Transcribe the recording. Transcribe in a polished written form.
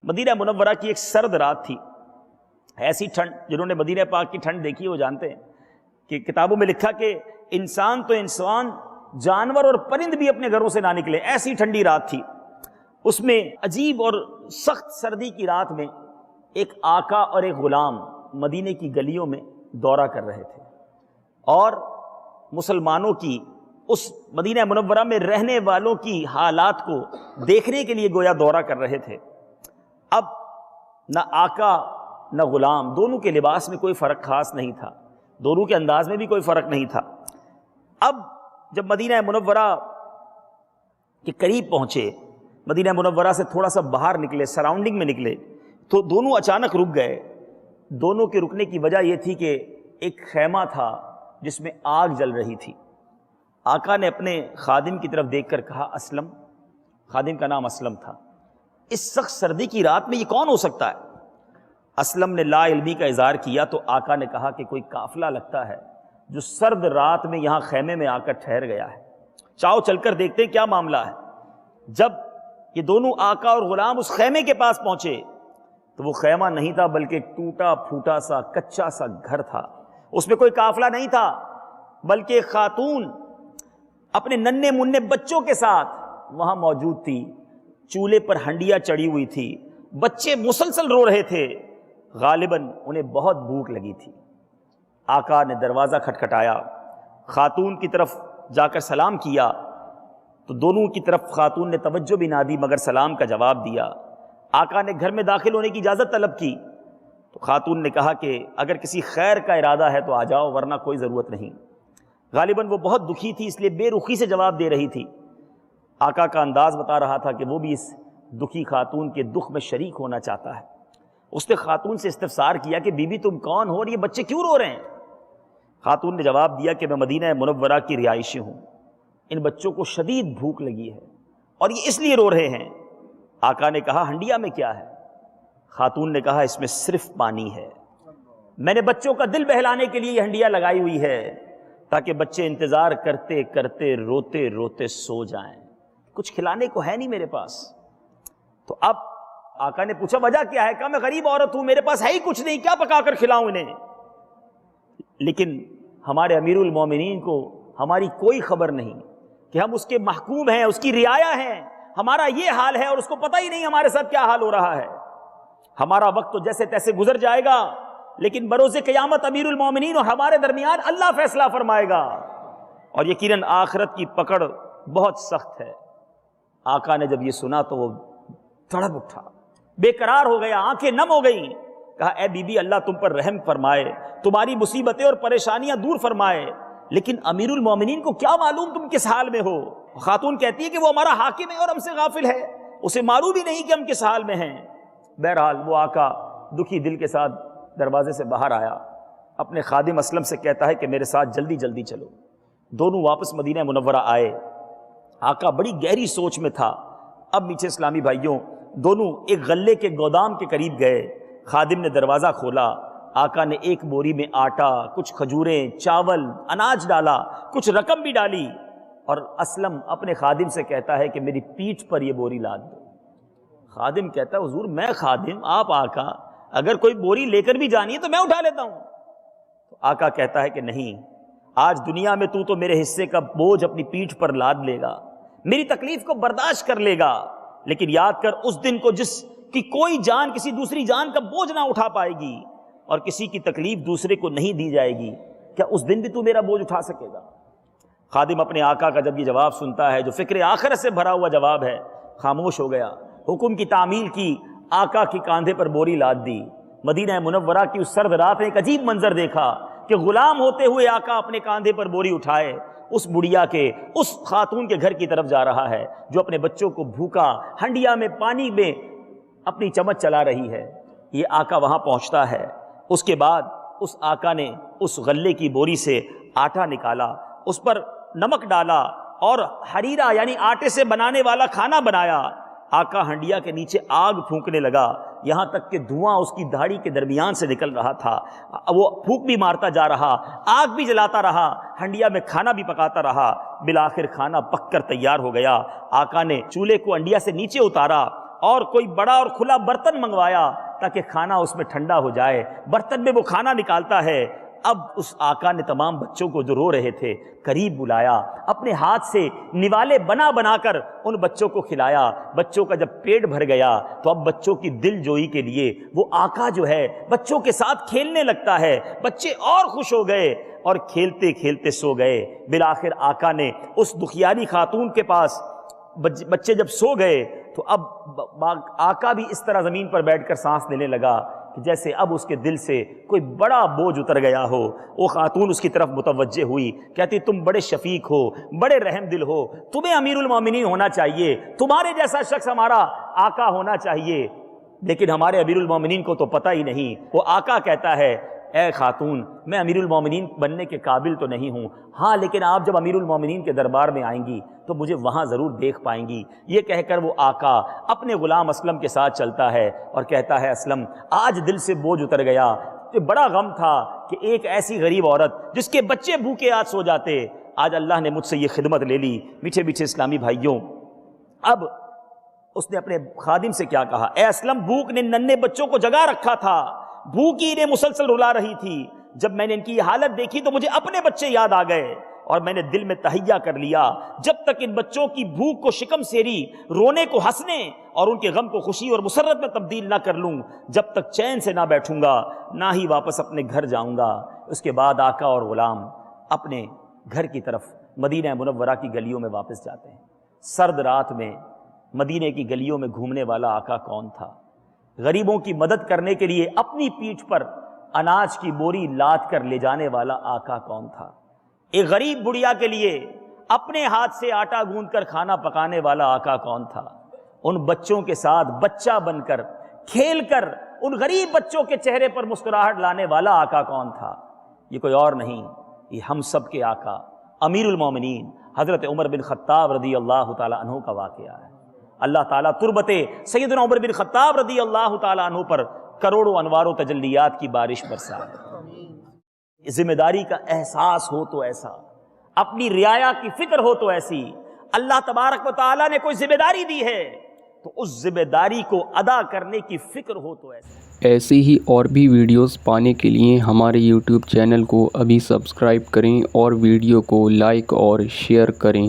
مدینہ منورہ کی ایک سرد رات تھی، ایسی ٹھنڈ، جنہوں نے مدینہ پاک کی ٹھنڈ دیکھی وہ جانتے ہیں کہ کتابوں میں لکھا کہ انسان تو انسان، جانور اور پرند بھی اپنے گھروں سے نہ نکلے، ایسی ٹھنڈی رات تھی۔ اس میں عجیب اور سخت سردی کی رات میں ایک آقا اور ایک غلام مدینے کی گلیوں میں دورہ کر رہے تھے اور مسلمانوں کی، اس مدینہ منورہ میں رہنے والوں کی حالات کو دیکھنے کے لیے گویا دورہ کر رہے تھے۔ اب نہ آقا نہ غلام، دونوں کے لباس میں کوئی فرق خاص نہیں تھا، دونوں کے انداز میں بھی کوئی فرق نہیں تھا۔ اب جب مدینہ منورہ کے قریب پہنچے، مدینہ منورہ سے تھوڑا سا باہر نکلے، سراؤنڈنگ میں نکلے، تو دونوں اچانک رک گئے۔ دونوں کے رکنے کی وجہ یہ تھی کہ ایک خیمہ تھا جس میں آگ جل رہی تھی۔ آقا نے اپنے خادم کی طرف دیکھ کر کہا اسلم، خادم کا نام اسلم تھا، اس سخت سردی کی رات میں یہ کون ہو سکتا ہے؟ اسلم نے لا علمی کا اظہار کیا تو آقا نے کہا کہ کوئی قافلہ لگتا ہے جو سرد رات میں یہاں خیمے میں آ کر ٹھہر گیا ہے، چاؤ چل کر دیکھتے ہیں کیا معاملہ ہے۔ جب یہ دونوں آقا اور غلام اس خیمے کے پاس پہنچے تو وہ خیمہ نہیں تھا بلکہ ٹوٹا پھوٹا سا کچا سا گھر تھا، اس میں کوئی قافلہ نہیں تھا بلکہ خاتون اپنے ننھے منھے بچوں کے ساتھ وہاں موجود تھی۔ چولہے پر ہنڈیاں چڑھی ہوئی تھی، بچے مسلسل رو رہے تھے، غالباً انہیں بہت بھوک لگی تھی۔ آقا نے دروازہ کھٹکھٹایا، خاتون کی طرف جا کر سلام کیا تو دونوں کی طرف خاتون نے توجہ بھی نہ دی مگر سلام کا جواب دیا۔ آقا نے گھر میں داخل ہونے کی اجازت طلب کی تو خاتون نے کہا کہ اگر کسی خیر کا ارادہ ہے تو آ جاؤ ورنہ کوئی ضرورت نہیں۔ غالباً وہ بہت دکھی تھی اس لیے بے رخی سے جواب دے رہی تھی۔ آقا کا انداز بتا رہا تھا کہ وہ بھی اس دکھی خاتون کے دکھ میں شریک ہونا چاہتا ہے۔ اس نے خاتون سے استفسار کیا کہ بی بی تم کون ہو اور یہ بچے کیوں رو رہے ہیں؟ خاتون نے جواب دیا کہ میں مدینہ منورہ کی رہائشی ہوں، ان بچوں کو شدید بھوک لگی ہے اور یہ اس لیے رو رہے ہیں۔ آقا نے کہا ہنڈیا میں کیا ہے؟ خاتون نے کہا اس میں صرف پانی ہے، میں نے بچوں کا دل بہلانے کے لیے یہ ہنڈیا لگائی ہوئی ہے تاکہ بچے انتظار کرتے کرتے روتے روتے سو جائیں، کچھ کھلانے کو ہے نہیں میرے پاس۔ تو اب آقا نے پوچھا وجہ کیا ہے؟ کہا میں غریب عورت ہوں، میرے پاس ہے ہی کچھ نہیں، کیا پکا کر کھلاؤں انہیں؟ لیکن ہمارے امیر المومنین کو ہماری کوئی خبر نہیں کہ ہم اس کے محکوم ہیں، اس کی رعایا ہیں، ہمارا یہ حال ہے اور اس کو پتہ ہی نہیں ہمارے ساتھ کیا حال ہو رہا ہے۔ ہمارا وقت تو جیسے تیسے گزر جائے گا لیکن بروز قیامت امیر المومنین اور ہمارے درمیان اللہ فیصلہ فرمائے گا اور یقیناً آخرت کی پکڑ بہت سخت ہے۔ آقا نے جب یہ سنا تو وہ تڑپ اٹھا، بے قرار ہو گیا، آنکھیں نم ہو گئیں۔ کہا اے بی بی اللہ تم پر رحم فرمائے، تمہاری مصیبتیں اور پریشانیاں دور فرمائے، لیکن امیر المومنین کو کیا معلوم تم کس حال میں ہو؟ خاتون کہتی ہے کہ وہ ہمارا حاکم ہے اور ہم سے غافل ہے، اسے معلوم ہی نہیں کہ ہم کس حال میں ہیں۔ بہرحال وہ آقا دکھی دل کے ساتھ دروازے سے باہر آیا، اپنے خادم اسلم سے کہتا ہے کہ میرے ساتھ جلدی جلدی چلو۔ دونوں واپس مدینہ منورہ آئے۔ آقا بڑی گہری سوچ میں تھا۔ اب میٹھے اسلامی بھائیوں، دونوں ایک غلے کے گودام کے قریب گئے، خادم نے دروازہ کھولا، آقا نے ایک بوری میں آٹا، کچھ کھجوریں، چاول، اناج ڈالا، کچھ رقم بھی ڈالی، اور اسلم اپنے خادم سے کہتا ہے کہ میری پیٹھ پر یہ بوری لاد دو۔ خادم کہتا ہے حضور میں خادم، آپ آقا، اگر کوئی بوری لے کر بھی جانی ہے تو میں اٹھا لیتا ہوں۔ تو آقا کہتا ہے کہ نہیں، آج دنیا میں تو میرے حصے کا بوجھ اپنی پیٹھ پر لاد لے گا، میری تکلیف کو برداشت کر لے گا، لیکن یاد کر اس دن کو جس کی کوئی جان کسی دوسری جان کا بوجھ نہ اٹھا پائے گی اور کسی کی تکلیف دوسرے کو نہیں دی جائے گی، کیا اس دن بھی تو میرا بوجھ اٹھا سکے گا؟ خادم اپنے آقا کا جب یہ جواب سنتا ہے جو فکر آخرت سے بھرا ہوا جواب ہے، خاموش ہو گیا۔ حکم کی تعمیل کی، آقا کے کاندھے پر بوری لاد دی۔ مدینہ منورہ کی اس سرد رات نے ایک عجیب منظر دیکھا کہ غلام ہوتے ہوئے آقا اپنے کاندھے پر بوری اٹھائے اس بڑھیا کے، اس خاتون کے گھر کی طرف جا رہا ہے جو اپنے بچوں کو بھوکا ہنڈیا میں پانی میں اپنی چمچ چلا رہی ہے۔ یہ آقا وہاں پہنچتا ہے، اس کے بعد اس آقا نے اس غلے کی بوری سے آٹا نکالا، اس پر نمک ڈالا اور حریرہ یعنی آٹے سے بنانے والا کھانا بنایا۔ آقا ہنڈیا کے نیچے آگ پھونکنے لگا، یہاں تک کہ دھواں اس کی داڑھی کے درمیان سے نکل رہا تھا۔ وہ پھونک بھی مارتا جا رہا، آگ بھی جلاتا رہا، ہنڈیا میں کھانا بھی پکاتا رہا۔ بالآخر کھانا پک کر تیار ہو گیا۔ آقا نے چولہے کو ہنڈیا سے نیچے اتارا اور کوئی بڑا اور کھلا برتن منگوایا تاکہ کھانا اس میں ٹھنڈا ہو جائے، برتن میں وہ کھانا نکالتا ہے۔ اب اس آقا نے تمام بچوں کو جو رو رہے تھے قریب بلایا، اپنے ہاتھ سے نوالے بنا بنا کر ان بچوں کو کھلایا۔ بچوں کا جب پیٹ بھر گیا تو اب بچوں کی دل جوئی کے لیے وہ آقا جو ہے بچوں کے ساتھ کھیلنے لگتا ہے۔ بچے اور خوش ہو گئے اور کھیلتے کھیلتے سو گئے۔ بالآخر آقا نے اس دکھیاری خاتون کے پاس بچے جب سو گئے تو اب آقا بھی اس طرح زمین پر بیٹھ کر سانس لینے لگا کہ جیسے اب اس کے دل سے کوئی بڑا بوجھ اتر گیا ہو۔ وہ خاتون اس کی طرف متوجہ ہوئی، کہتی تم بڑے شفیق ہو، بڑے رحم دل ہو، تمہیں امیر المومنین ہونا چاہیے، تمہارے جیسا شخص ہمارا آقا ہونا چاہیے، لیکن ہمارے امیر المومنین کو تو پتہ ہی نہیں۔ وہ آقا کہتا ہے اے خاتون میں امیر المومنین بننے کے قابل تو نہیں ہوں، ہاں لیکن آپ جب امیر المومنین کے دربار میں آئیں گی تو مجھے وہاں ضرور دیکھ پائیں گی۔ یہ کہہ کر وہ آقا اپنے غلام اسلم کے ساتھ چلتا ہے اور کہتا ہے اسلم آج دل سے بوجھ اتر گیا، کہ بڑا غم تھا کہ ایک ایسی غریب عورت جس کے بچے بھوکے آج سو جاتے، آج اللہ نے مجھ سے یہ خدمت لے لی۔ میٹھے میٹھے اسلامی بھائیوں، اب اس نے اپنے خادم سے کیا کہا، اے اسلم بھوک نے ننھے بچوں کو جگا رکھا تھا، بھوک ہی انہیں مسلسل رلا رہی تھی، جب میں نے ان کی یہ حالت دیکھی تو مجھے اپنے بچے یاد آ گئے اور میں نے دل میں تہیہ کر لیا جب تک ان بچوں کی بھوک کو شکم سیری، رونے کو ہنسنے اور ان کے غم کو خوشی اور مسرت میں تبدیل نہ کر لوں، جب تک چین سے نہ بیٹھوں گا نہ ہی واپس اپنے گھر جاؤں گا۔ اس کے بعد آقا اور غلام اپنے گھر کی طرف مدینہ منورہ کی گلیوں میں واپس جاتے ہیں۔ سرد رات میں مدینے کی گلیوں میں گھومنے والا آقا کون تھا؟ غریبوں کی مدد کرنے کے لیے اپنی پیٹھ پر اناج کی بوری لاد کر لے جانے والا آقا کون تھا؟ ایک غریب بڑھیا کے لیے اپنے ہاتھ سے آٹا گوندھ کر کھانا پکانے والا آقا کون تھا؟ ان بچوں کے ساتھ بچہ بن کر کھیل کر ان غریب بچوں کے چہرے پر مسکراہٹ لانے والا آقا کون تھا؟ یہ کوئی اور نہیں، یہ ہم سب کے آقا امیر المومنین حضرت عمر بن خطاب رضی اللہ تعالی عنہ کا واقعہ ہے۔ اللہ تعالیٰ تربت سیدنا عمر بن خطاب رضی اللہ تعالیٰ عنہ پر کروڑوں انوار و تجلیات کی بارش برسائے۔ ذمہ داری کا احساس ہو تو ایسا، اپنی رعایا کی فکر ہو تو ایسی، اللہ تبارک و تعالیٰ نے کوئی ذمہ داری دی ہے تو اس ذمہ داری کو ادا کرنے کی فکر ہو تو ایسی۔ ایسی ہی اور بھی ویڈیوز پانے کے لیے ہمارے یوٹیوب چینل کو ابھی سبسکرائب کریں اور ویڈیو کو لائک اور شیئر کریں۔